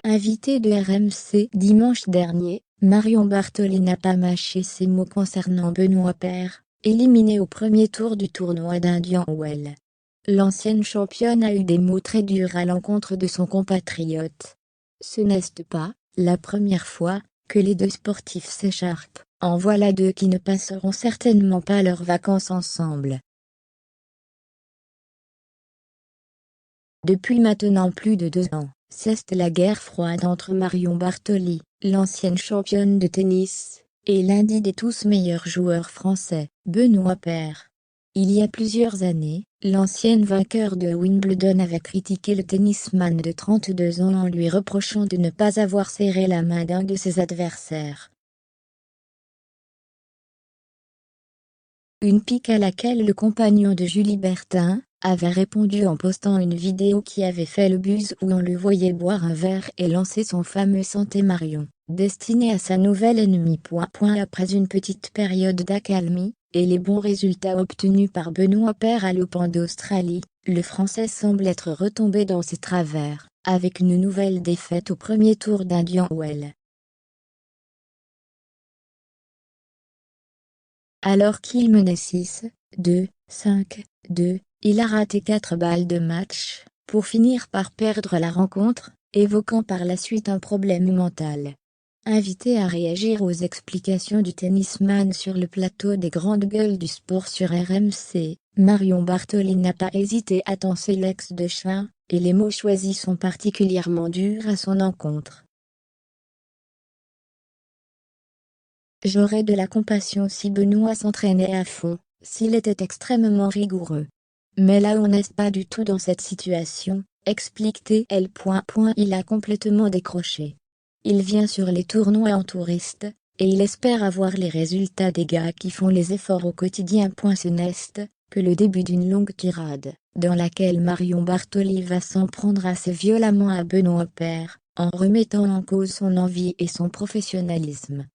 Invité de RMC dimanche dernier, Marion Bartoli n'a pas mâché ses mots concernant Benoît Paire, éliminé au premier tour du tournoi d'Indian Wells. L'ancienne championne a eu des mots très durs à l'encontre de son compatriote. Ce n'est pas la première fois que les deux sportifs s'écharpent, en voilà deux qui ne passeront certainement pas leurs vacances ensemble. Depuis maintenant plus de 2 ans, cesse la guerre froide entre Marion Bartoli, l'ancienne championne de tennis, et l'un des tous meilleurs joueurs français, Benoît Paire. Il y a plusieurs années, l'ancienne vainqueur de Wimbledon avait critiqué le tennisman de 32 ans en lui reprochant de ne pas avoir serré la main d'un de ses adversaires. Une pique à laquelle le compagnon de Julie Bertin avait répondu en postant une vidéo qui avait fait le buzz où on le voyait boire un verre et lancer son fameux Santé Marion, destiné à sa nouvelle ennemie. Après une petite période d'accalmie, et les bons résultats obtenus par Benoît Paire à l'Open d'Australie, le Français semble être retombé dans ses travers, avec une nouvelle défaite au premier tour d'Indian Wells. Alors qu'il menait 6-2, 5-2, il a raté 4 balles de match, pour finir par perdre la rencontre, évoquant par la suite un problème mental. Invité à réagir aux explications du tennisman sur le plateau des grandes gueules du sport sur RMC, Marion Bartoli n'a pas hésité à tancer l'ex de chien, et les mots choisis sont particulièrement durs à son encontre. J'aurais de la compassion si Benoît s'entraînait à fond, s'il était extrêmement rigoureux. Mais là on n'est pas du tout dans cette situation, explique-t-elle. Il a complètement décroché. Il vient sur les tournois en touriste, et il espère avoir les résultats des gars qui font les efforts au quotidien. Ce n'est que le début d'une longue tirade, dans laquelle Marion Bartoli va s'en prendre assez violemment à Benoît Paire, en remettant en cause son envie et son professionnalisme.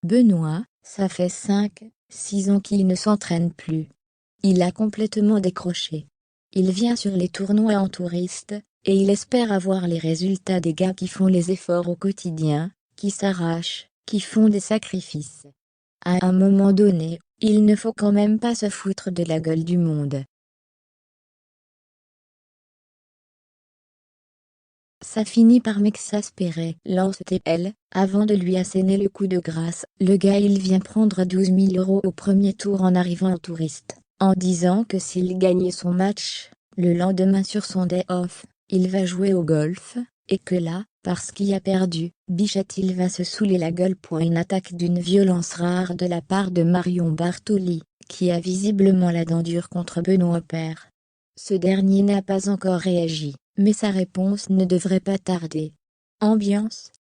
Benoît, ça fait 5-6 ans qu'il ne s'entraîne plus. Il a complètement décroché. Il vient sur les tournois en touriste, et il espère avoir les résultats des gars qui font les efforts au quotidien, qui s'arrachent, qui font des sacrifices. À un moment donné, il ne faut quand même pas se foutre de la gueule du monde. Ça finit par m'exaspérer, lance-t-elle, avant de lui asséner le coup de grâce. Le gars il vient prendre 12 000 € au premier tour en arrivant en touriste, en disant que s'il gagnait son match, le lendemain sur son day off, il va jouer au golf, et que là, parce qu'il a perdu, bichette il va se saouler la gueule. Une attaque d'une violence rare de la part de Marion Bartoli, qui a visiblement la dent dure contre Benoît Paire. Ce dernier n'a pas encore réagi, mais sa réponse ne devrait pas tarder. Ambiance.